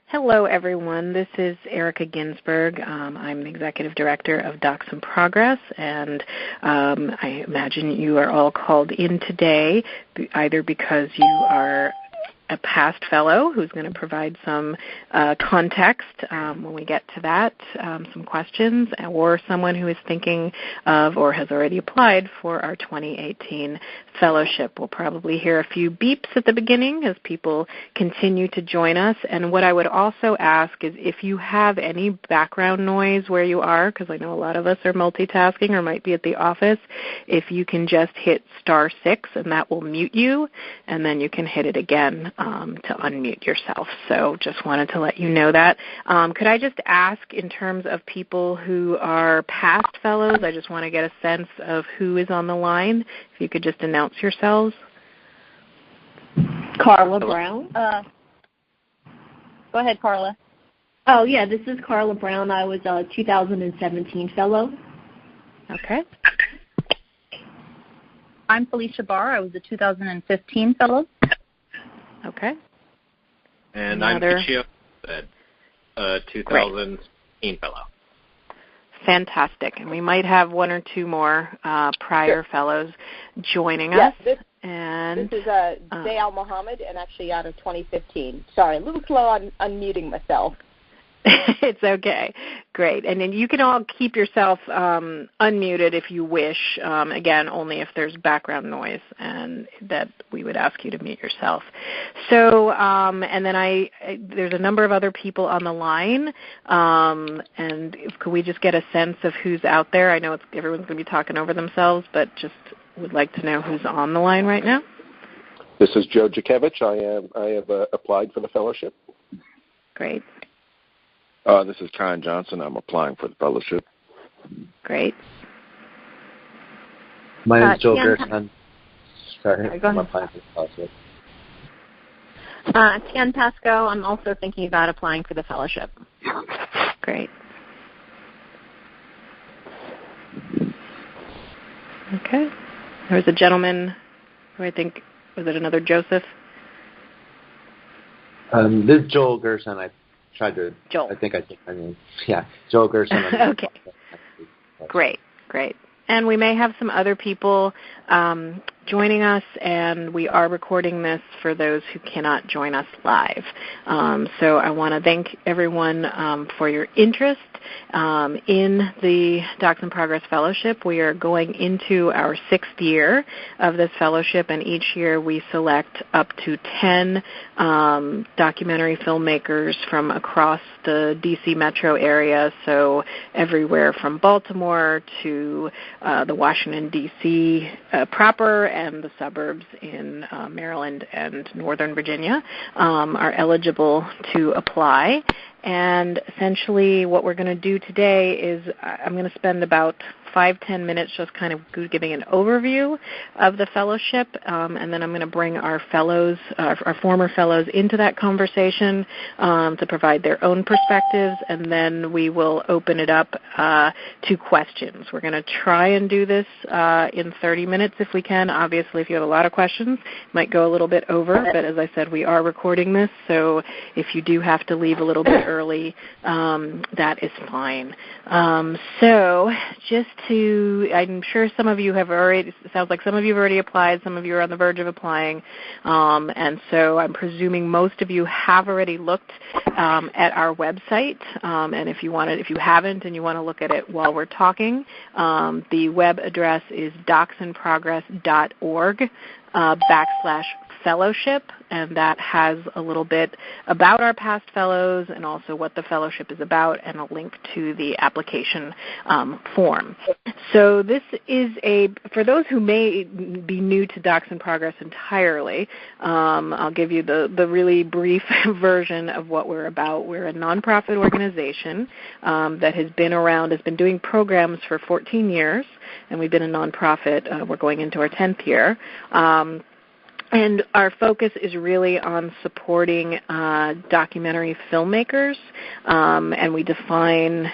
Hello, everyone. This is Erica Ginsberg. I'm the Executive Director of Docs in Progress, and I imagine you are all called in today either because you are a past fellow who's going to provide some context when we get to that, some questions, or someone who is thinking of or has already applied for our 2018 fellowship. We'll probably hear a few beeps at the beginning as people continue to join us. And what I would also ask is if you have any background noise where you are, because I know a lot of us are multitasking or might be at the office, if you can just hit *6 and that will mute you, and then you can hit it again to unmute yourself. So just wanted to let you know that. Could I just ask, in terms of people who are past fellows, I just want to get a sense of who is on the line. If you could just announce yourselves. Carla Brown. Go ahead, Carla. Oh, yeah, this is Carla Brown. I was a 2017 fellow. Okay. I'm Felicia Barr. I was a 2015 fellow. Okay. And I'm Kichio, a 2016 fellow. Fantastic. And we might have one or two more prior fellows joining us. This is Zayal Mohammed, and actually out of 2015. Sorry, a little slow on unmuting myself. It's okay. Great. And then you can all keep yourself unmuted if you wish. Again, only if there's background noise, and that we would ask you to mute yourself. So, and then there's a number of other people on the line. And could we just get a sense of who's out there? I know everyone's going to be talking over themselves, but just would like to know who's on the line right now. This is Joe Jakevich. I have applied for the fellowship. Great. This is Kyan Johnson. I'm applying for the fellowship. Great. My name is Joe Gerson. Sorry, I'm applying for the fellowship. Tian Pasco. I'm also thinking about applying for the fellowship. Great. Okay. There was a gentleman who I think, was it another Joseph? This is Joel Gerson. Joel. I think my name. Yeah, Joel Gerson. Okay. Great. And we may have some other people joining us, and we are recording this for those who cannot join us live. So I want to thank everyone for your interest in the Docs in Progress Fellowship. We are going into our 6th year of this fellowship, and each year we select up to 10 documentary filmmakers from across the D.C. metro area, so everywhere from Baltimore to the Washington, D.C. Proper, and the suburbs in Maryland and Northern Virginia are eligible to apply. And essentially what we're going to do today is I'm going to spend about 5-10 minutes just kind of giving an overview of the fellowship, and then I'm going to bring our fellows, our former fellows, into that conversation to provide their own perspectives, and then we will open it up to questions. We're going to try and do this in 30 minutes if we can. Obviously, if you have a lot of questions, it might go a little bit over, but as I said, we are recording this, so if you do have to leave a little bit early, that is fine. So just I'm sure some of you have already, it sounds like some of you have already applied, some of you are on the verge of applying, and so I'm presuming most of you have already looked at our website, and if you haven't and you want to look at it while we're talking, the web address is docsinprogress.org /fellowship, and that has a little bit about our past fellows and also what the fellowship is about and a link to the application form. So this is for those who may be new to Docs in Progress entirely, I'll give you the really brief version of what we're about. We're a nonprofit organization that has been doing programs for 14 years, and we've been a nonprofit. We're going into our 10th year. And our focus is really on supporting documentary filmmakers, and we define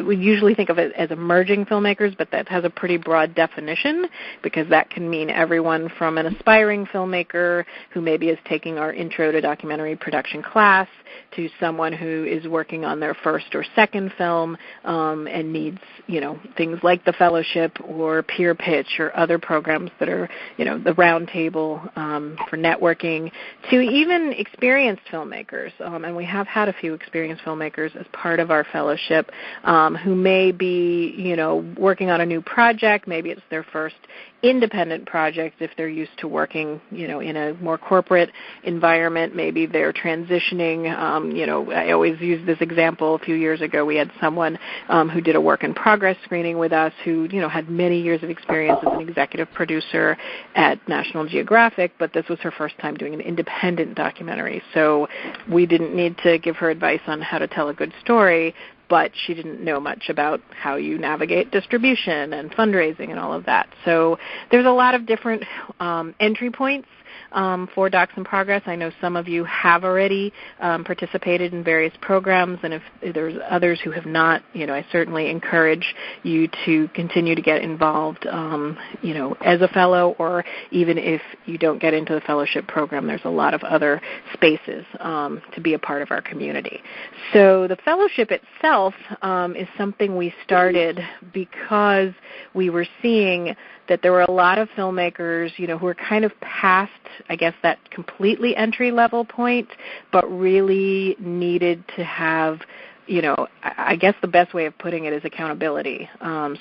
we usually think of it as emerging filmmakers, but that has a pretty broad definition because that can mean everyone from an aspiring filmmaker who maybe is taking our Intro to Documentary Production class to someone who is working on their first or second film and needs, things like the fellowship or peer pitch or other programs that are, the round table for networking, to even experienced filmmakers. And we have had a few experienced filmmakers as part of our fellowship who may be, working on a new project. Maybe it's their first independent project if they're used to working, in a more corporate environment. Maybe they're transitioning. I always use this example. A few years ago, we had someone who did a work-in-progress screening with us who, had many years of experience as an executive producer at National Geographic, but this was her first time doing an independent documentary. So we didn't need to give her advice on how to tell a good story, but she didn't know much about how you navigate distribution and fundraising and all of that. So there's a lot of different entry points for Docs in Progress. I know some of you have already participated in various programs, and if there's others who have not, I certainly encourage you to continue to get involved, as a fellow, or even if you don't get into the fellowship program, there's a lot of other spaces to be a part of our community. So the fellowship itself is something we started because we were seeing that there were a lot of filmmakers, who were kind of past, I guess, that completely entry-level point, but really needed to have, I guess the best way of putting it is accountability, and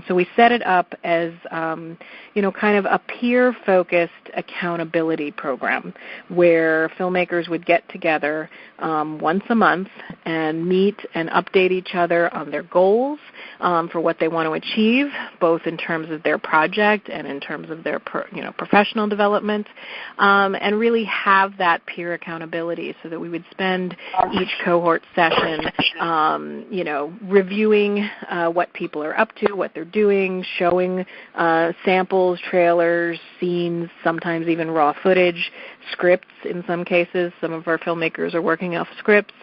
so we set it up as, kind of a peer-focused accountability program where filmmakers would get together once a month and meet and update each other on their goals for what they want to achieve, both in terms of their project and in terms of their professional development, and really have that peer accountability so that we would spend each cohort session reviewing what people are up to, what they're doing, showing samples, trailers, scenes, sometimes even raw footage, scripts in some cases. Some of our filmmakers are working off scripts,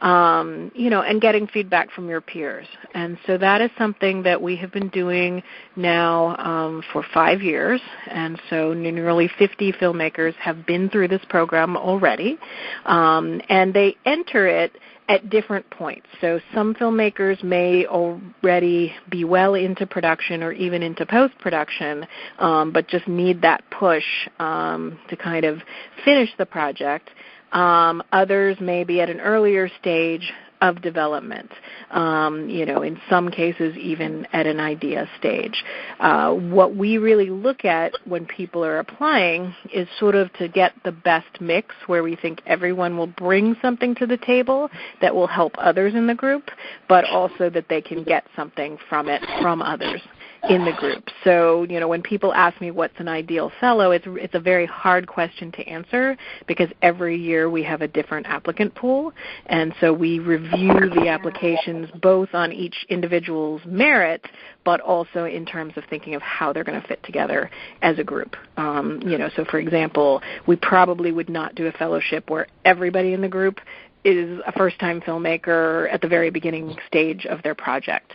and getting feedback from your peers. And so that is something that we have been doing now for 5 years. And so nearly 50 filmmakers have been through this program already, and they enter it at different points. So some filmmakers may already be well into production or even into post-production, but just need that push to kind of finish the project. Others may be at an earlier stage of development, in some cases even at an idea stage. What we really look at when people are applying is sort of to get the best mix where we think everyone will bring something to the table that will help others in the group, but also that they can get something from it from others in the group. So, when people ask me what's an ideal fellow, it's a very hard question to answer because every year we have a different applicant pool, and so we review the applications both on each individual's merit, but also in terms of thinking of how they're going to fit together as a group. So for example, we probably would not do a fellowship where everybody in the group is a first-time filmmaker at the very beginning stage of their project,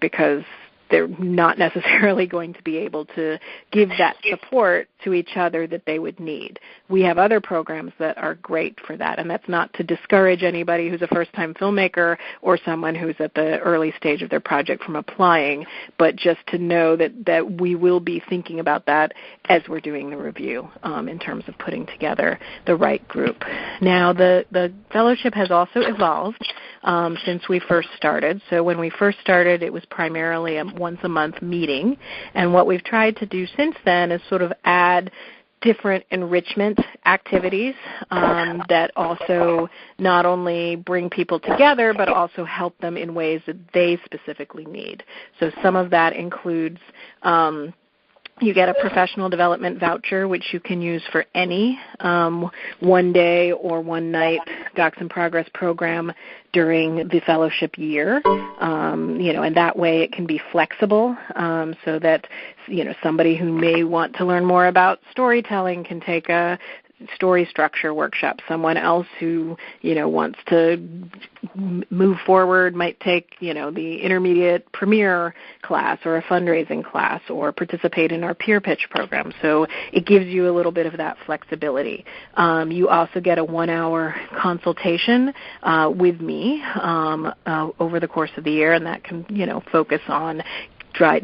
because they're not necessarily going to be able to give that support to each other that they would need. We have other programs that are great for that, and that's not to discourage anybody who's a first-time filmmaker or someone who's at the early stage of their project from applying, but just to know that we will be thinking about that as we're doing the review in terms of putting together the right group. Now, the fellowship has also evolved since we first started. So when we first started, it was primarily a once-a-month meeting, and what we've tried to do since then is sort of add different enrichment activities that also not only bring people together, but also help them in ways that they specifically need. So some of that includes you get a professional development voucher, which you can use for any one-day or one-night Docs in Progress program during the fellowship year, and that way it can be flexible so that, somebody who may want to learn more about storytelling can take a story structure workshop. Someone else who, wants to move forward might take, the intermediate premier class or a fundraising class or participate in our peer pitch program. So it gives you a little bit of that flexibility. You also get a 1-hour consultation with me over the course of the year, and that can, focus on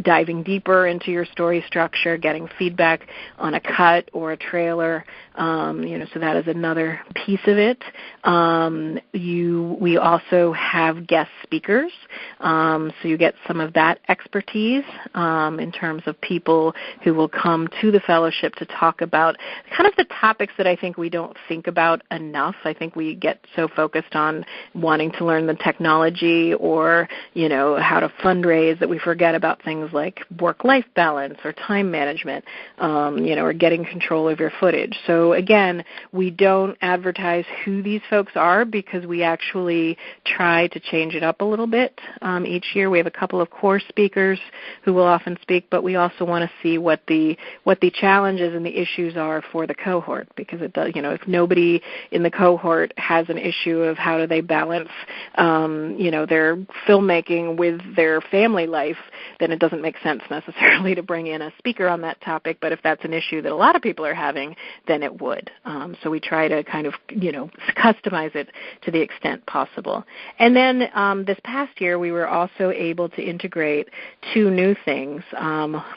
diving deeper into your story structure, getting feedback on a cut or a trailer, so that is another piece of it. We also have guest speakers, so you get some of that expertise in terms of people who will come to the fellowship to talk about kind of the topics that I think we don't think about enough. I think we get so focused on wanting to learn the technology or, how to fundraise that we forget about things like work-life balance or time management, or getting control of your footage. So again, we don't advertise who these folks are because we actually try to change it up a little bit each year. We have a couple of core speakers who will often speak, but we also want to see what the challenges and the issues are for the cohort, because it does, if nobody in the cohort has an issue of how do they balance, their filmmaking with their family life, then it doesn't make sense necessarily to bring in a speaker on that topic. But if that's an issue that a lot of people are having, then it would. So we try to kind of, customize it to the extent possible. And then this past year, we were also able to integrate 2 new things,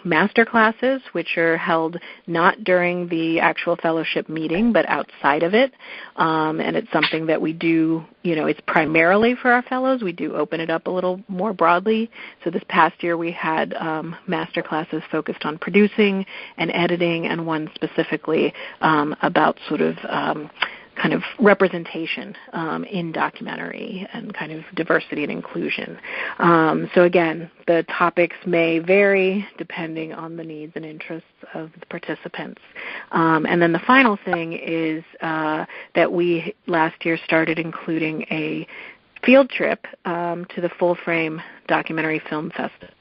master classes, which are held not during the actual fellowship meeting, but outside of it. And it's something that we do, it's primarily for our fellows. We do open it up a little more broadly. So this past year, we had master classes focused on producing and editing, and one specifically about sort of kind of representation in documentary and kind of diversity and inclusion. So again, the topics may vary depending on the needs and interests of the participants. And then the final thing is that we last year started including a field trip to the Full Frame Documentary Film Festival.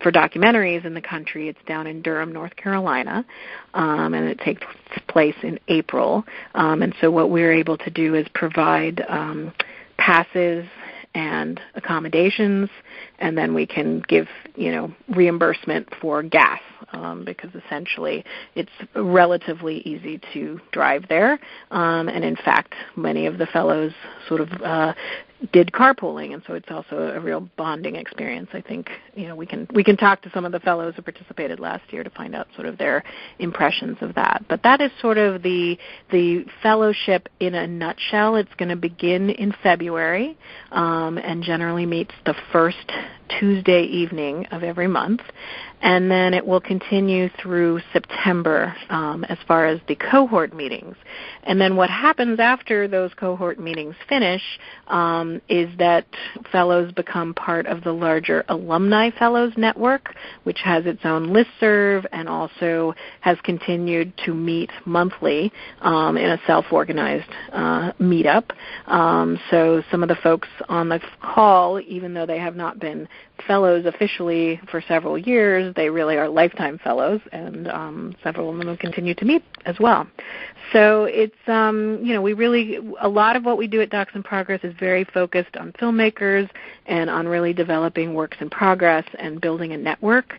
For documentaries in the country, it's down in Durham, North Carolina, and it takes place in April. And so what we're able to do is provide passes and accommodations, and then we can give, reimbursement for gas, because essentially it's relatively easy to drive there. And in fact, many of the fellows sort of did carpooling, and so it's also a real bonding experience. I think we can talk to some of the fellows who participated last year to find out sort of their impressions of that. But that is sort of the fellowship in a nutshell. It's going to begin in February and generally meets the first Tuesday evening of every month. And then it will continue through September as far as the cohort meetings. And then what happens after those cohort meetings finish is that fellows become part of the larger Alumni Fellows Network, which has its own listserv and also has continued to meet monthly in a self-organized meetup. So some of the folks on the call, even though they have not been fellows officially for several years, they really are lifetime fellows, and several of them will continue to meet as well. So it's, we really, a lot of what we do at Docs in Progress is very focused on filmmakers and on really developing works in progress and building a network.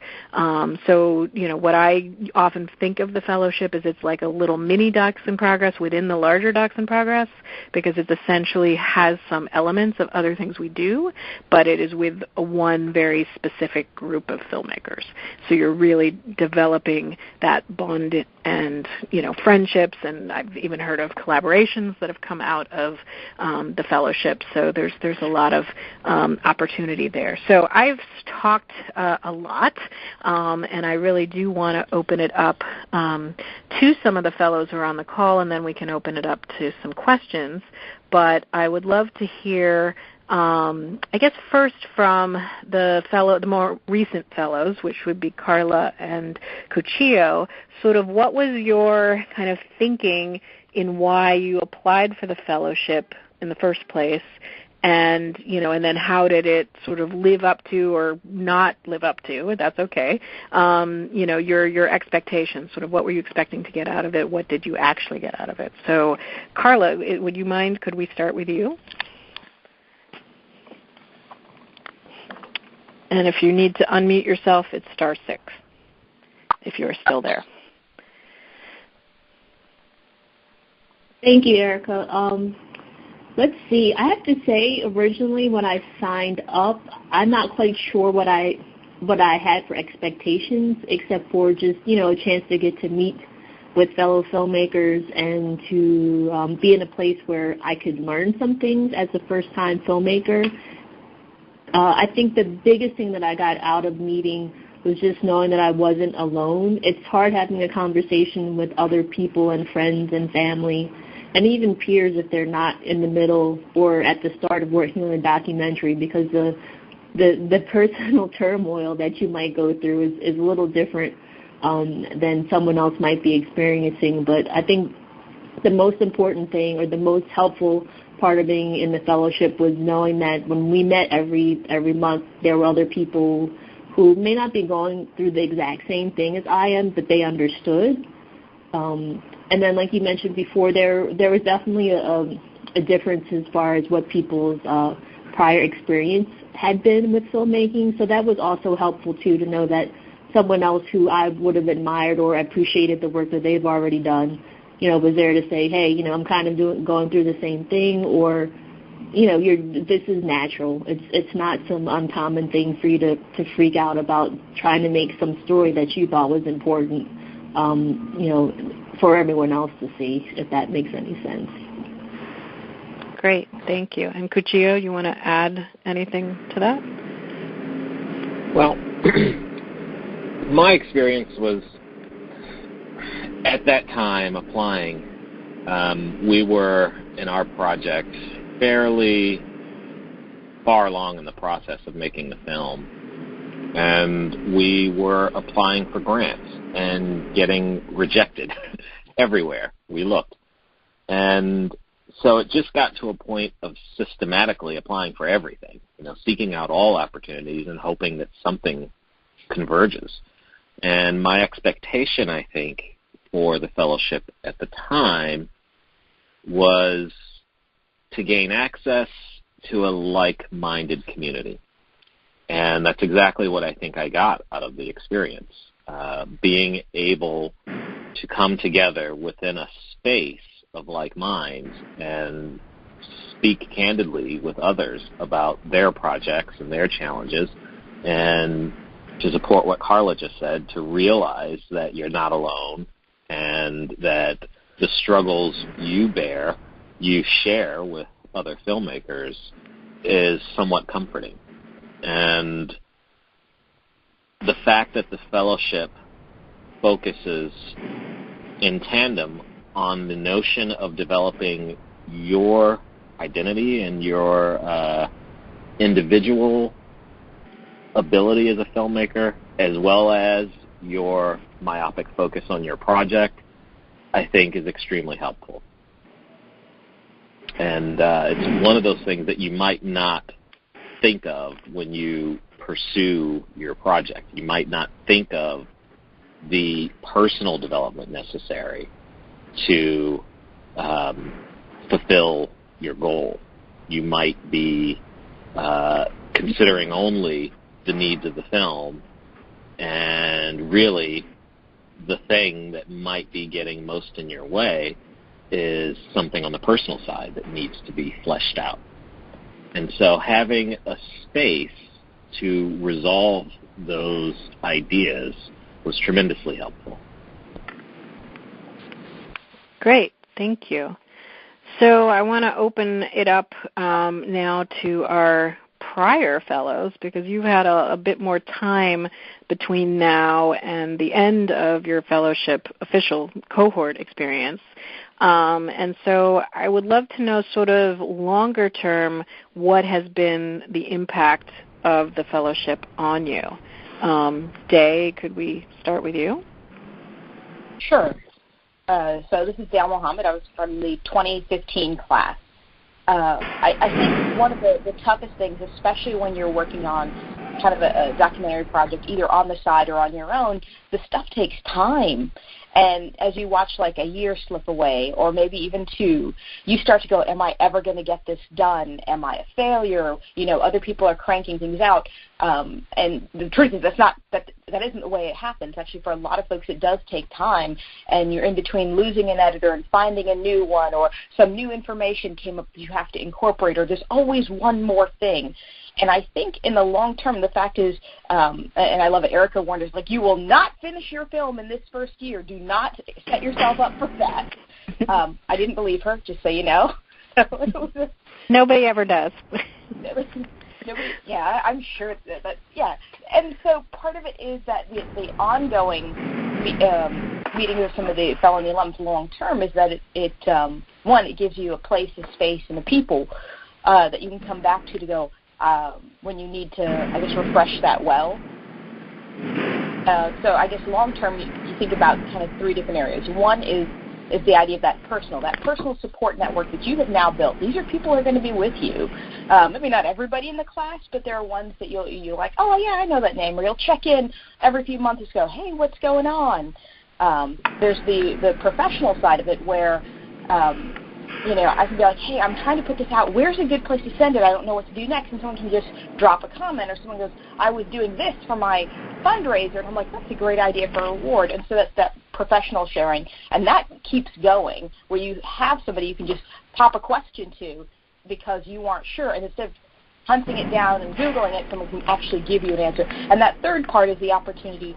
So, what I often think of the fellowship is it's like a little mini Docs in Progress within the larger Docs in Progress, because it essentially has some elements of other things we do, but it is with one very specific group of filmmakers. So you're really developing that bond and, friendships, and I've even heard of collaborations that have come out of the fellowship. So there's a lot of opportunity there. So I've talked a lot, and I really do want to open it up to some of the fellows who are on the call, and then we can open it up to some questions. But I would love to hear, I guess first from the more recent fellows, which would be Carla and Cuccio, sort of what was your kind of thinking in why you applied for the fellowship in the first place, and and then how did it sort of live up to or not live up to? That's okay. Your expectations. Sort of what were you expecting to get out of it? What did you actually get out of it? So, Carla, would you mind? Could we start with you? And if you need to unmute yourself, it's *6 if you're still there. Thank you, Erica. Let's see. I have to say, originally when I signed up, I'm not quite sure what I had for expectations, except for just a chance to get to meet with fellow filmmakers and to be in a place where I could learn some things as a first-time filmmaker. I think the biggest thing that I got out of meeting was just knowing that I wasn't alone. It's hard having a conversation with other people and friends and family, and even peers if they're not in the middle or at the start of working on a documentary, because the personal turmoil that you might go through is a little different than someone else might be experiencing. But I think the most important thing, or the most helpful part of being in the fellowship, was knowing that when we met every month, there were other people who may not be going through the exact same thing as I am, but they understood. And then, like you mentioned before, there was definitely a difference as far as what people's prior experience had been with filmmaking. So that was also helpful, too, to know that someone else who I would have admired or appreciated the work that they've already done, was there to say, hey, I'm kind of going through the same thing, or, this is natural. It's not some uncommon thing for you to freak out about trying to make some story that you thought was important, for everyone else to see, if that makes any sense. Great, thank you. And Cuchillo, you want to add anything to that? Well, my experience was, at that time applying, we were in our project fairly far along in the process of making the film, and we were applying for grants and getting rejected everywhere we looked. And so it just got to a point of systematically applying for everything, seeking out all opportunities and hoping that something converges. And my expectation, I think, for the fellowship at the time was to gain access to a like-minded community. And that's exactly what I think I got out of the experience, being able to come together within a space of like minds and speak candidly with others about their projects and their challenges, and to support what Carla just said, to realize that you're not alone and that the struggles you bear, you share with other filmmakers, is somewhat comforting. And the fact that the fellowship focuses in tandem on the notion of developing your identity and your individual ability as a filmmaker, as well as your myopic focus on your project, I think is extremely helpful. And it's one of those things that you might not think of when you pursue your project. You might not think of the personal development necessary to fulfill your goal. You might be considering only the needs of the film, and really the thing that might be getting most in your way is something on the personal side that needs to be fleshed out. And so having a space to resolve those ideas was tremendously helpful. Great, thank you. So I want to open it up now to our prior fellows, because you've had a bit more time between now and the end of your fellowship official cohort experience. And so I would love to know sort of longer term what has been the impact of the fellowship on you. Day, could we start with you? Sure. So this is Dale Mohammed. I was from the 2015 class. I think one of the toughest things, especially when you're working on kind of a documentary project, either on the side or on your own, the stuff takes time. And as you watch like a year slip away, or maybe even 2, you start to go, am I ever going to get this done? Am I a failure? You know, other people are cranking things out. And the truth is that isn't the way it happens. Actually, for a lot of folks, it does take time. And you're in between losing an editor and finding a new one, or some new information came up that you have to incorporate, or there's always one more thing. And I think in the long term, the fact is, and I love it, Erica warned us, like, you will not finish your film in this first year. Do not set yourself up for that. I didn't believe her, just so you know. Nobody ever does. Nobody, yeah, I'm sure that, yeah. And so part of it is that the ongoing meetings with some of the felony alums long term is that it gives you a place, a space, and a people that you can come back to go, when you need to, I guess, refresh that well. So I guess long term, you think about kind of 3 different areas. One is the idea of that personal support network that you have now built. These are people who are going to be with you. Maybe not everybody in the class, but there are ones that you're like, oh yeah, I know that name. Or you'll check in every few months and go, hey, what's going on? There's the professional side of it where I can be like, hey, I'm trying to put this out. Where's a good place to send it? I don't know what to do next. And someone can just drop a comment, or someone goes, I was doing this for my fundraiser. And I'm like, that's a great idea for a reward. And so that's that professional sharing. And that keeps going, where you have somebody you can just pop a question to because you aren't sure. And instead of hunting it down and Googling it, someone can actually give you an answer. And that third part is the opportunity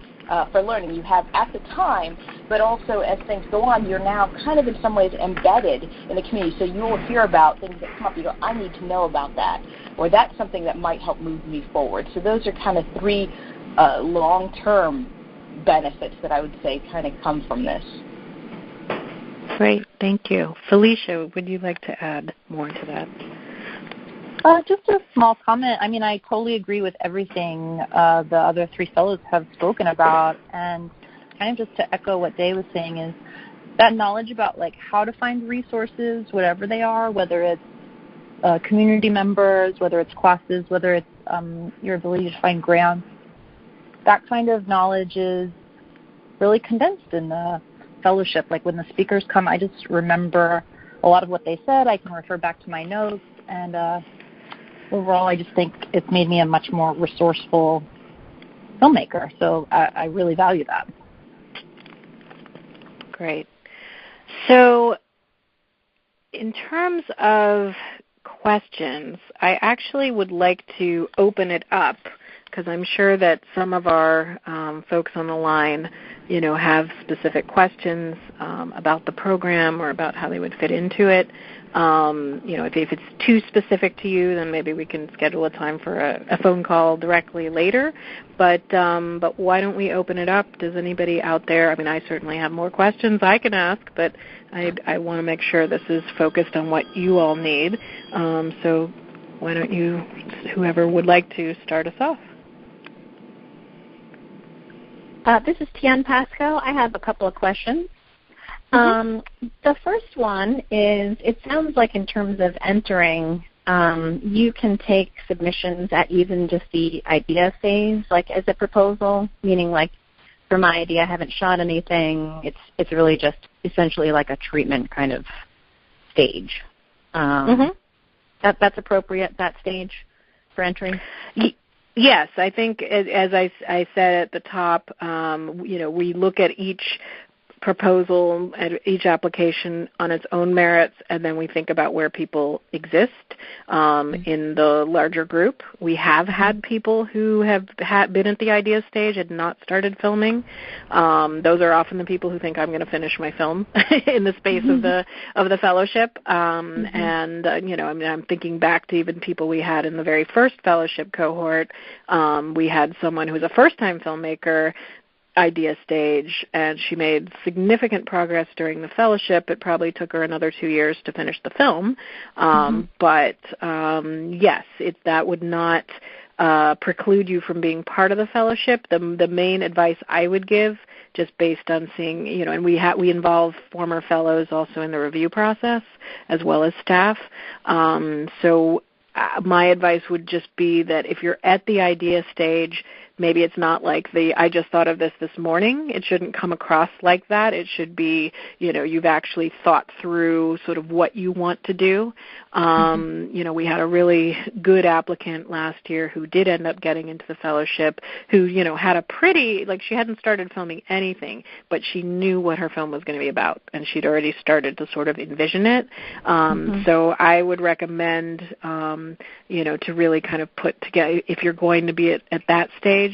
for learning you have at the time, but also as things go on, you're now kind of in some ways embedded in the community. So you will hear about things that come up. You go, I need to know about that, or that's something that might help move me forward. So those are kind of 3 long-term benefits that I would say kind of come from this. Great, thank you. Felicia, would you like to add more to that? Just a small comment. I mean, I totally agree with everything the other 3 fellows have spoken about, and kind of just to echo what Day was saying is that knowledge about like how to find resources, whatever they are, whether it's community members, whether it's classes, whether it's your ability to find grants. That kind of knowledge is really condensed in the fellowship. Like when the speakers come, I just remember a lot of what they said. I can refer back to my notes, and overall, I just think it's made me a much more resourceful filmmaker. So I really value that. Great. So in terms of questions, I actually would like to open it up because I'm sure that some of our folks on the line, have specific questions about the program or about how they would fit into it. If it's too specific to you, then maybe we can schedule a time for a phone call directly later. But why don't we open it up? Does anybody out there? I mean, I certainly have more questions I can ask, but I want to make sure this is focused on what you all need. So why don't you, whoever would like to, start us off? This is Tian Pasco. I have a couple of questions. The first one is, it sounds like in terms of entering, you can take submissions at even just the idea phase, like as a proposal, meaning like for my idea, I haven't shot anything. It's really just essentially like a treatment kind of stage. That's appropriate, that stage for entry? Yes, I think as I said at the top, we look at each proposal and each application on its own merits, and then we think about where people exist in the larger group. We have had people who have been at the idea stage and not started filming. Those are often the people who think I'm going to finish my film in the space of the fellowship. And I'm thinking back to even people we had in the very first fellowship cohort. We had someone who was a first-time filmmaker idea stage, and she made significant progress during the fellowship. It probably took her another 2 years to finish the film. But yes, that would not preclude you from being part of the fellowship. The main advice I would give, just based on seeing, and we involve former fellows also in the review process as well as staff. So my advice would just be that if you're at the idea stage, maybe it's not like I just thought of this morning. It shouldn't come across like that. It should be, you've actually thought through sort of what you want to do. We had a really good applicant last year who did end up getting into the fellowship, who, had a pretty, she hadn't started filming anything, but she knew what her film was going to be about, and she'd already started to sort of envision it. So I would recommend, to really kind of put together, if you're going to be at that stage,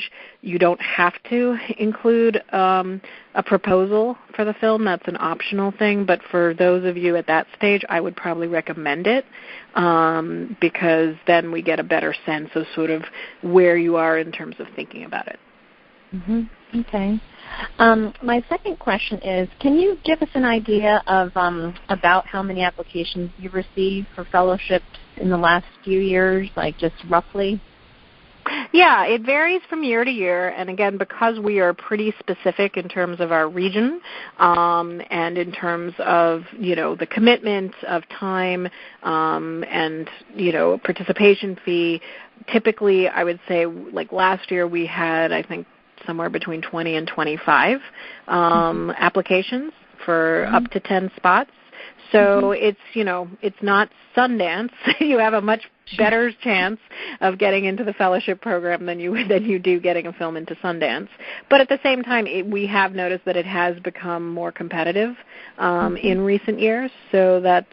you don't have to include a proposal for the film. That's an optional thing. But for those of you at that stage, I would probably recommend it because then we get a better sense of sort of where you are in terms of thinking about it. Okay. My second question is, can you give us an idea of about how many applications you received for fellowships in the last few years, just roughly? Yeah, it varies from year to year, and again, because we are pretty specific in terms of our region and in terms of, the commitment of time and, participation fee, typically I would say last year we had, I think, somewhere between 20 and 25 applications for up to 10 spots. So it's not Sundance. You have a much better chance of getting into the fellowship program than you do getting a film into Sundance. But at the same time, we have noticed that it has become more competitive in recent years. So that's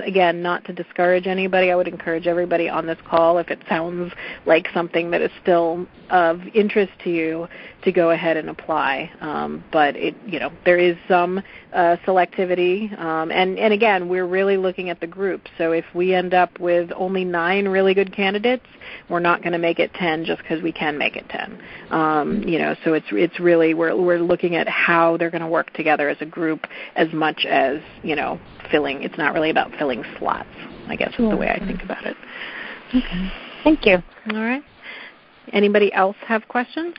again, not to discourage anybody. I would encourage everybody on this call, if it sounds like something that is still of interest to you, to go ahead and apply. But there is some selectivity, and again, we're really looking at the group. So if we end up with only 9 really good candidates, we're not going to make it 10 just because we can make it 10. So it's really we're looking at how they're going to work together as a group as much as filling. It's not really about filling slots, I guess is the way I think about it. Okay. Thank you. All right. Anybody else have questions?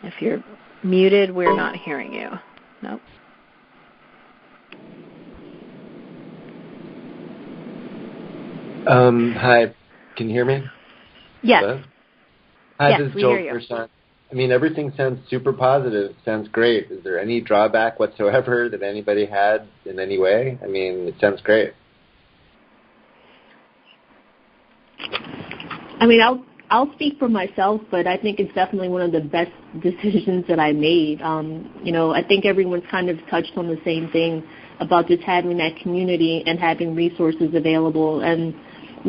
If you're muted, we're not hearing you. Nope. Hi, can you hear me? Yes. Hello? Hi, yes, this is Joel Gerson. Everything sounds super positive. Sounds great. Is there any drawback whatsoever that anybody had in any way? It sounds great. I'll speak for myself, but I think it's definitely one of the best decisions that I made. I think everyone's kind of touched on the same thing about just having that community and having resources available. And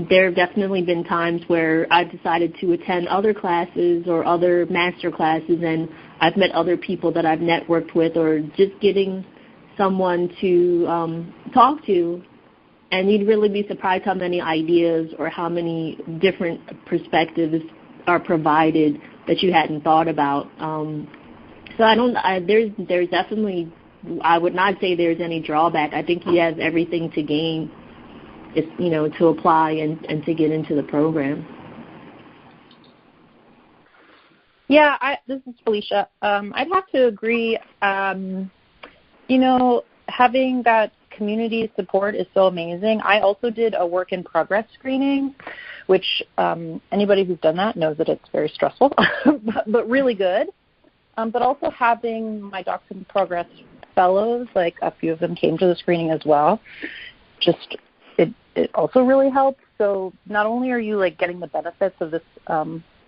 there have definitely been times where I've decided to attend other classes or other master classes, and I've met other people that I've networked with, or just getting someone to talk to. And you'd really be surprised how many ideas or how many different perspectives are provided that you hadn't thought about. There's definitely, I would not say there's any drawback. I think he has everything to gain, to apply and to get into the program. Yeah, this is Felicia. I'd have to agree. Having that community support is so amazing. I also did a work in progress screening, which anybody who's done that knows that it's very stressful, but really good. But also having my Docs in Progress fellows, a few of them came to the screening as well. It also really helps. So not only are you getting the benefits of this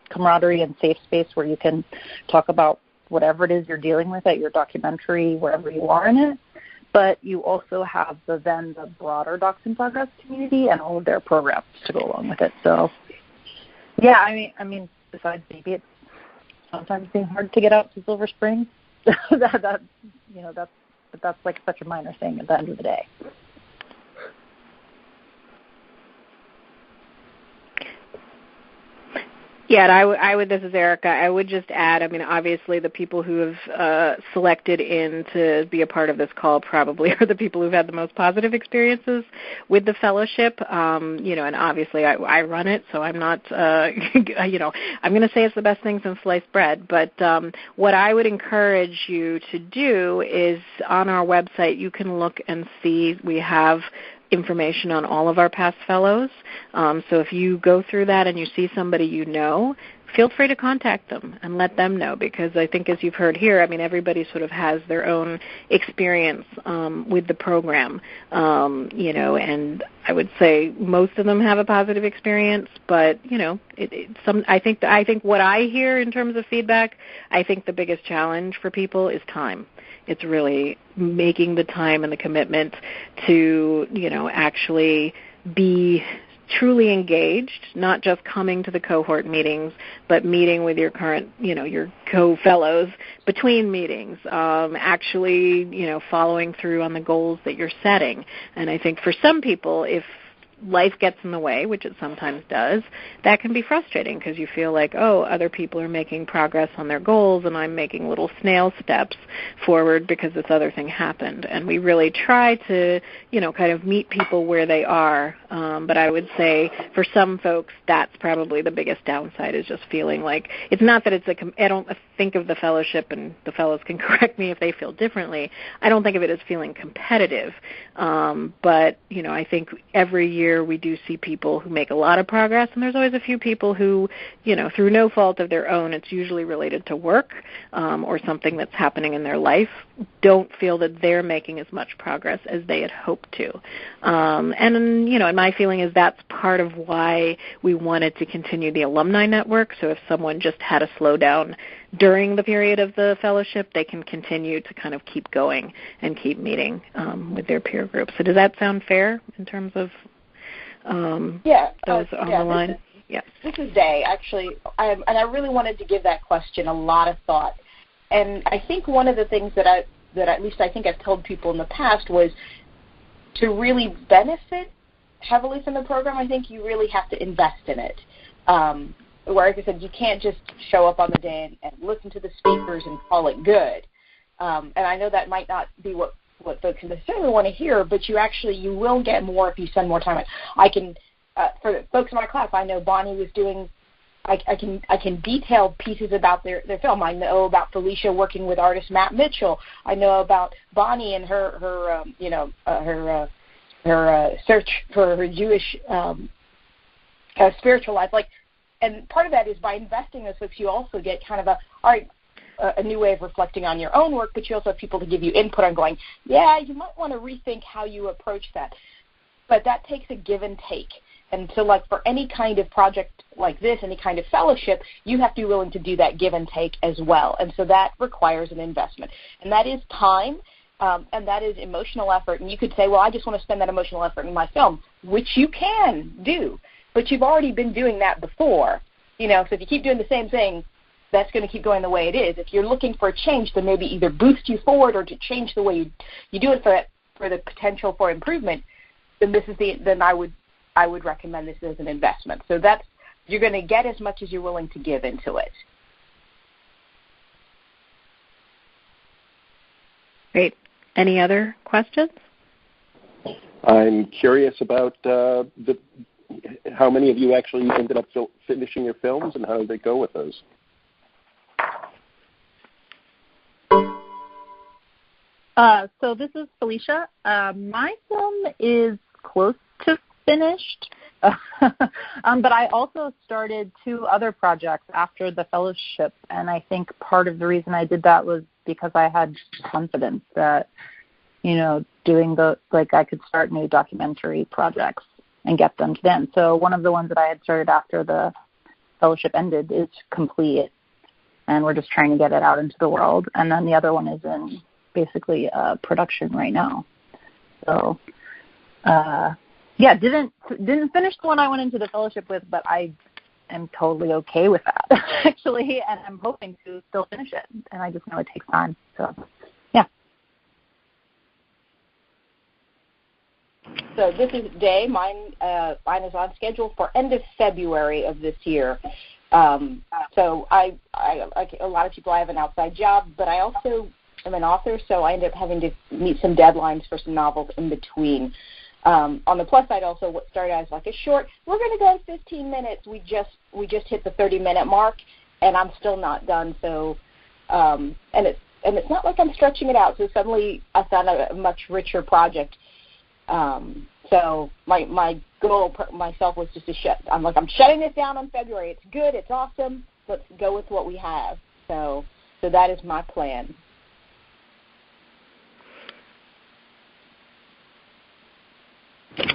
camaraderie and safe space where you can talk about whatever it is you're dealing with at your documentary, wherever you are in it, but you also have the broader Docs in Progress community and all of their programs to go along with it. So, yeah, I mean, besides maybe it's sometimes being hard to get out to Silver Spring, that's such a minor thing at the end of the day. Yeah, and I would. This is Erica. I would just add. I mean, obviously, the people who have selected in to be a part of this call probably are the people who've had the most positive experiences with the fellowship. And obviously, I run it, so I'm not. I'm going to say it's the best thing since sliced bread. But what I would encourage you to do is on our website, you can look and see we have information on all of our past fellows. So if you go through that and you see somebody you know, feel free to contact them and let them know, because I think, as you've heard here, I mean, everybody sort of has their own experience with the program, and I would say most of them have a positive experience, but, I think what I hear in terms of feedback, I think the biggest challenge for people is time. It's really making the time and the commitment to, actually be truly engaged, not just coming to the cohort meetings, but meeting with your current, your co-fellows between meetings, actually, following through on the goals that you're setting. And I think for some people, if life gets in the way, which it sometimes does, that can be frustrating because you feel like, other people are making progress on their goals and I'm making little snail steps forward because this other thing happened. And we really try to, kind of meet people where they are. But I would say for some folks, that's probably the biggest downside, is just feeling like, it's not that it's I don't think of the fellowship, and the fellows can correct me if they feel differently, I don't think of it as feeling competitive. But, I think every year we do see people who make a lot of progress, and there's always a few people who, through no fault of their own, it's usually related to work or something that's happening in their life, don't feel that they're making as much progress as they had hoped to. And my feeling is that's part of why we wanted to continue the alumni network. So if someone just had a slowdown during the period of the fellowship, they can continue to kind of keep going and keep meeting with their peer group. So does that sound fair in terms of those on the line? This is Day, actually, and I really wanted to give that question a lot of thought. And I think one of the things that at least I think I've told people in the past was, to really benefit heavily from the program, I think you really have to invest in it. Where, like I said, you can't just show up on the day and listen to the speakers and call it good. And I know that might not be what folks necessarily want to hear, but you will get more if you spend more time. I can, for the folks in my class, I know Bonnie was doing, I can detail pieces about their film. I know about Felicia working with artist Matt Mitchell. I know about Bonnie and her search for her Jewish spiritual life. And part of that is by investing in those folks, you also get kind of a new way of reflecting on your own work, but you also have people to give you input on going, you might want to rethink how you approach that. But that takes a give and take. And so, for any kind of project like this, any kind of fellowship, you have to be willing to do that give and take as well. And so that requires an investment. And that is time, and that is emotional effort. And you could say, well, I just want to spend that emotional effort in my film, which you can do. But you've already been doing that before. So if you keep doing the same thing, that's going to keep going the way it is. If you're looking for a change to maybe either boost you forward or to change the way you do it for the potential for improvement, then I would recommend this as an investment. So you're going to get as much as you're willing to give into it. Great. Any other questions? I'm curious about how many of you actually ended up finishing your films, and how did they go with those? So this is Felicia. My film is close to finished, but I also started 2 other projects after the fellowship, and I think part of the reason I did that was because I had confidence that, doing I could start new documentary projects and get them to them. So one of the ones that I had started after the fellowship ended is complete, and we're just trying to get it out into the world. And then the other one is in basically production right now. So, didn't finish the one I went into the fellowship with, but I am totally okay with that, actually, and I'm hoping to still finish it. And I just know it takes time. So, yeah. So this is Day. Mine is on schedule for end of February of this year. So I, like a lot of people, I have an outside job, but I also am an author, so I end up having to meet some deadlines for some novels in between. On the plus side, also, what started as like a short, we're going to go in 15 minutes. We just hit the 30-minute mark, and I'm still not done. So, and it's not like I'm stretching it out. So suddenly I found a much richer project. So my goal myself was just to I'm shutting this down in February. It's good. It's awesome. Let's go with what we have. So that is my plan.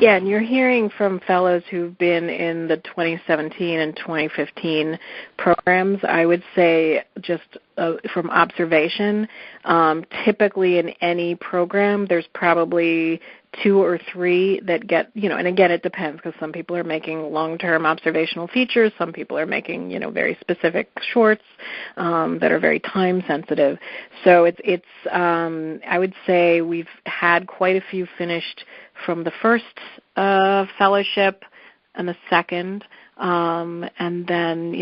Yeah, and you're hearing from fellows who've been in the 2017 and 2015 programs. I would say just from observation, typically in any program, there's probably 2 or 3 that get, and again, it depends because some people are making long-term observational features. Some people are making, very specific shorts that are very time-sensitive. So it's I would say we've had quite a few finished from the first fellowship and the second. And then,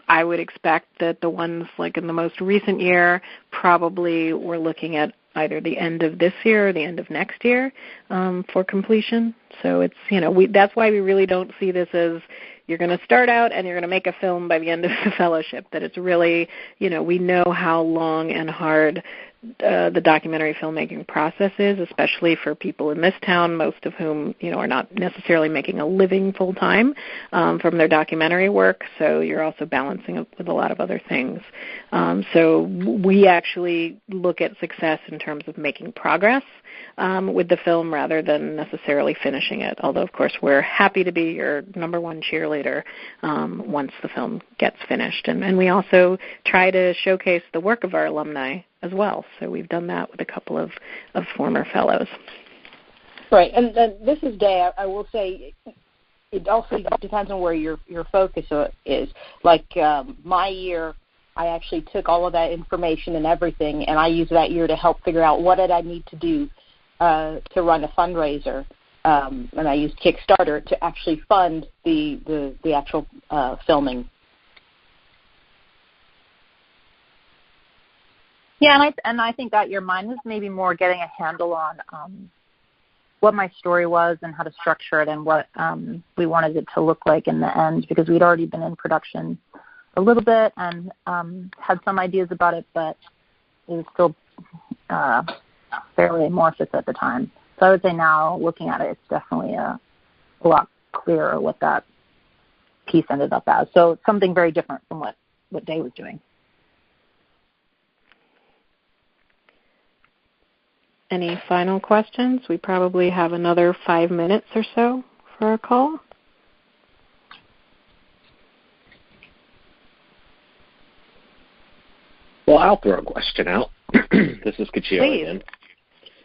I would expect that the ones like in the most recent year probably we're looking at either the end of this year or the end of next year for completion. So it's, that's why we really don't see this as you're going to start out and you're going to make a film by the end of the fellowship, that it's really, we know how long and hard the documentary filmmaking process is, especially for people in this town, most of whom, are not necessarily making a living full-time from their documentary work, so you're also balancing it with a lot of other things. So we actually look at success in terms of making progress with the film rather than necessarily finishing it, although, of course, we're happy to be your number one cheerleader once the film gets finished. And we also try to showcase the work of our alumni as well. So we've done that with a couple of former fellows. Right, and this is Day. I will say it also depends on where your focus is. Like my year, I actually took all of that information and everything, and I used that year to help figure out what did I need to do to run a fundraiser. And I used Kickstarter to actually fund the actual filming. Yeah, and I think that mine was maybe more getting a handle on what my story was and how to structure it and what we wanted it to look like in the end, because we'd already been in production a little bit and had some ideas about it, but it was still fairly amorphous at the time. So I would say now, looking at it, it's definitely a lot clearer what that piece ended up as. So it's something very different from what Day was doing. Any final questions? We probably have another 5 minutes or so for our call. Well, I'll throw a question out. This is Kachio again.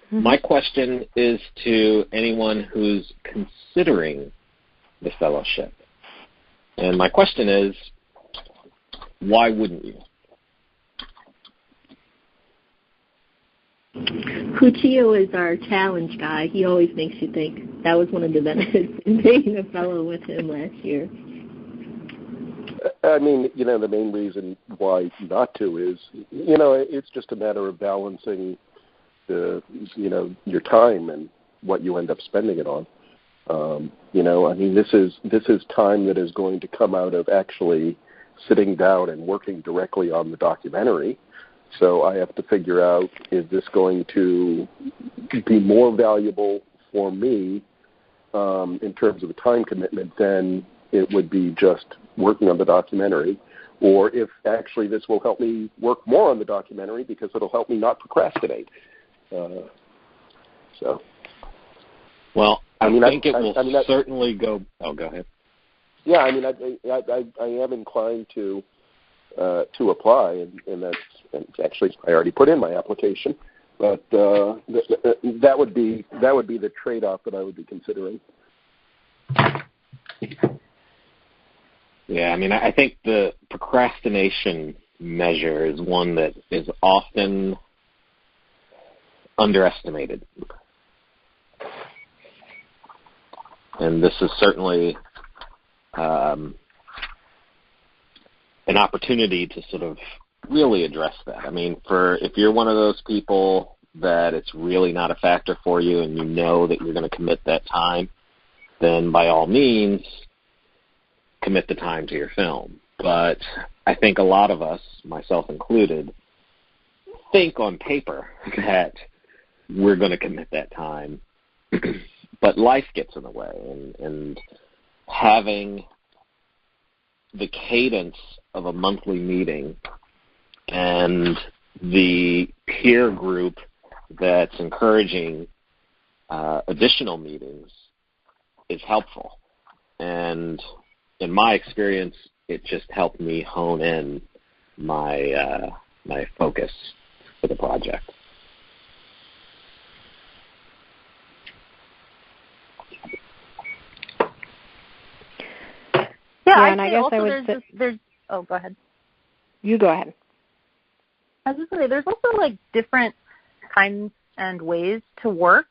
Mm-hmm. My question is to anyone who's considering the fellowship. And my question is, why wouldn't you? Cuccio is our challenge guy. He always makes you think. That was one of the benefits in being a fellow with him last year. I mean, the main reason why not to is, it's just a matter of balancing your time and what you end up spending it on. I mean, this is time that is going to come out of actually sitting down and working directly on the documentary. So I have to figure out, is this going to be more valuable for me in terms of the time commitment than it would be just working on the documentary, or if actually this will help me work more on the documentary because it'll help me not procrastinate. Well, I think it will certainly go. Oh, go ahead. Yeah, I mean, I am inclined to apply, and that's actually I already put in my application, but that would be the trade-off that I would be considering. Yeah, I mean, I think the procrastination measure is one that is often underestimated. And this is certainly an opportunity to sort of really address that. I mean, if you're one of those people that it's really not a factor for you and you know that you're going to commit that time, then by all means, commit the time to your film. But I think a lot of us, myself included, think on paper that we're going to commit that time, but life gets in the way, and having the cadence of a monthly meeting and the peer group that's encouraging additional meetings is helpful. And in my experience, it just helped me hone in my focus for the project. Yeah, and I guess I would say... Oh, go ahead. You go ahead. I was just going to say, there's also, like, different kinds and ways to work.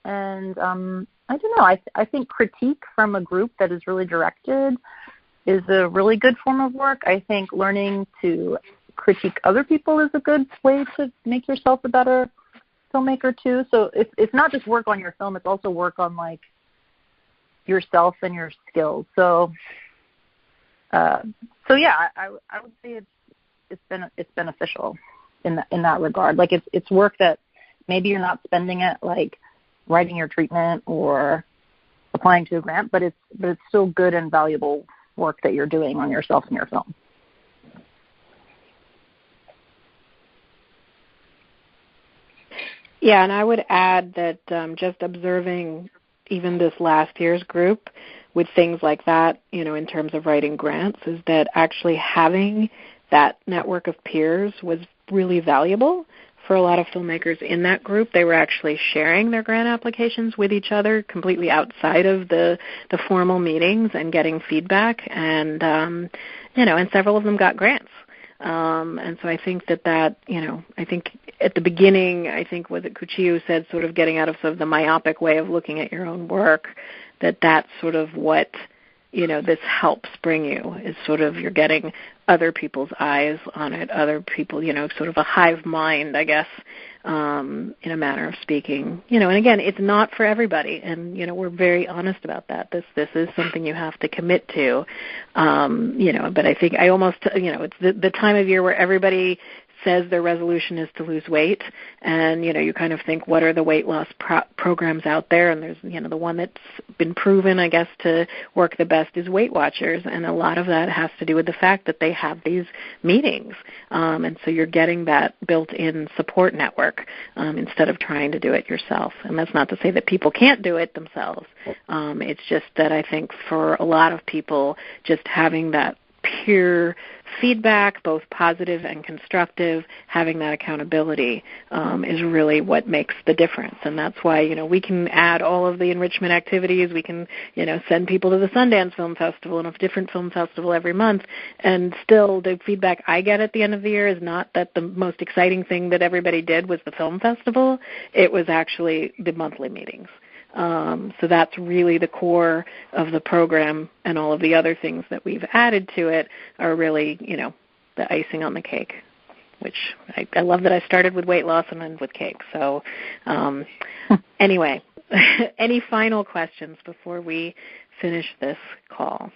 And I don't know, I think critique from a group that is really directed is a really good form of work. I think learning to critique other people is a good way to make yourself a better filmmaker, too. So it's not just work on your film, it's also work on, like, yourself and your skills. So yeah, I would say it's beneficial in that regard. Like it's work that maybe you're not spending it like writing your treatment or applying to a grant, but it's still good and valuable work that you're doing on yourself and your film. Yeah, and I would add that just observing even this last year's group with things like that, in terms of writing grants, is that actually having that network of peers was really valuable for a lot of filmmakers in that group. They were actually sharing their grant applications with each other completely outside of the formal meetings and getting feedback, and and several of them got grants. And so I think that I think at the beginning, was it Kuchiu said, sort of getting out of sort of the myopic way of looking at your own work, that's sort of what, this helps bring you, is sort of you're getting other people's eyes on it, other people, sort of a hive mind, I guess, in a manner of speaking. And again, it's not for everybody, and, we're very honest about that. This is something you have to commit to, but I think I almost, it's the time of year where everybody says their resolution is to lose weight, and you kind of think, what are the weight loss programs out there? And there's the one that's been proven, I guess, to work the best is Weight Watchers, and a lot of that has to do with the fact that they have these meetings, and so you're getting that built-in support network instead of trying to do it yourself. And that's not to say that people can't do it themselves. It's just that I think for a lot of people, just having that peer feedback, both positive and constructive, having that accountability is really what makes the difference. And that's why, we can add all of the enrichment activities. We can, send people to the Sundance Film Festival and a different film festival every month. And still the feedback I get at the end of the year is not that the most exciting thing that everybody did was the film festival. It was actually the monthly meetings. So that's really the core of the program, and all of the other things that we've added to it are really, the icing on the cake, which I love that I started with weight loss and ended with cake. So anyway, any final questions before we finish this call?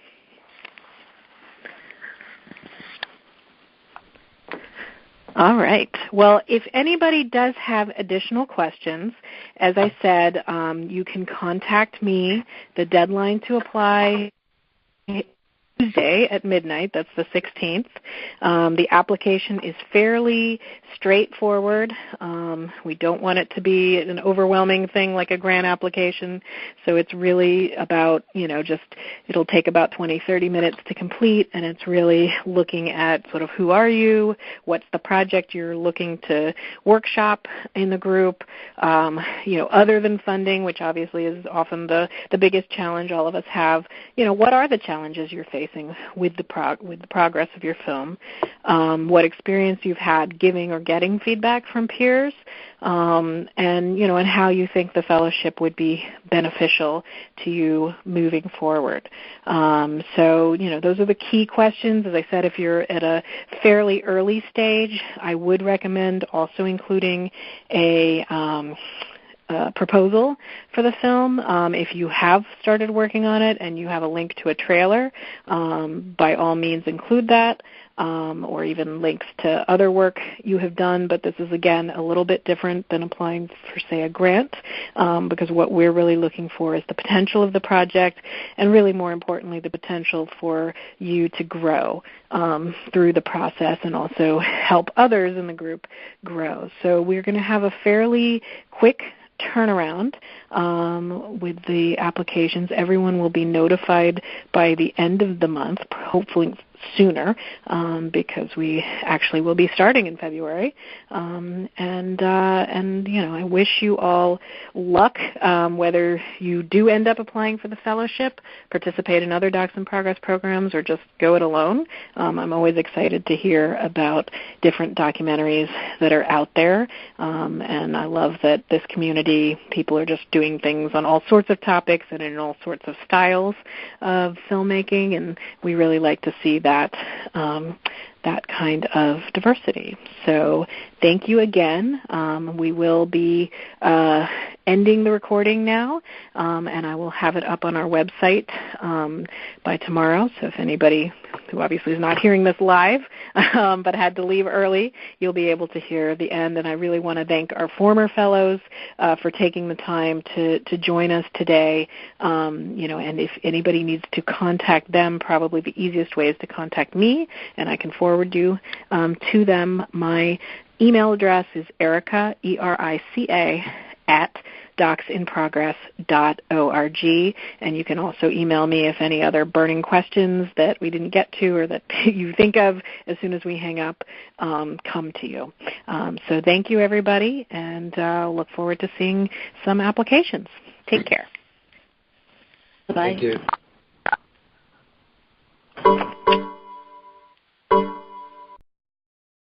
All right. Well, if anybody does have additional questions, as I said, you can contact me. The deadline to apply Tuesday at midnight. That's the 16th. The application is fairly straightforward. We don't want it to be an overwhelming thing like a grant application. So it's really about, it'll take about 20, 30 minutes to complete, and it's really looking at sort of who are you, what's the project you're looking to workshop in the group, other than funding, which obviously is often the biggest challenge all of us have, what are the challenges you're facing happening with the progress of your film, what experience you've had giving or getting feedback from peers, and how you think the fellowship would be beneficial to you moving forward. So those are the key questions. As I said, if you're at a fairly early stage, I would recommend also including a proposal for the film. If you have started working on it and you have a link to a trailer, by all means include that, or even links to other work you have done. But this is, again, a little bit different than applying for, say, a grant, because what we're really looking for is the potential of the project and, really more importantly, the potential for you to grow through the process and also help others in the group grow. So we're going to have a fairly quick turnaround with the applications. Everyone will be notified by the end of the month, hopefully sooner, because we actually will be starting in February. I wish you all luck, whether you do end up applying for the fellowship, participate in other Docs in Progress programs, or just go it alone. I'm always excited to hear about different documentaries that are out there, and I love that this community, people are just doing things on all sorts of topics and in all sorts of styles of filmmaking, and we really like to see that kind of diversity. So thank you again. We will be ending the recording now, and I will have it up on our website by tomorrow. So if anybody who obviously is not hearing this live but had to leave early, you'll be able to hear the end. And I really want to thank our former fellows for taking the time to join us today. And if anybody needs to contact them, probably the easiest way is to contact me, and I can forward you to them. My email address is Erica, ERICA, at docsinprogress.org, and you can also email me if any other burning questions that we didn't get to or that you think of as soon as we hang up come to you. So thank you, everybody, and look forward to seeing some applications. Take care. Bye-bye. Thank you.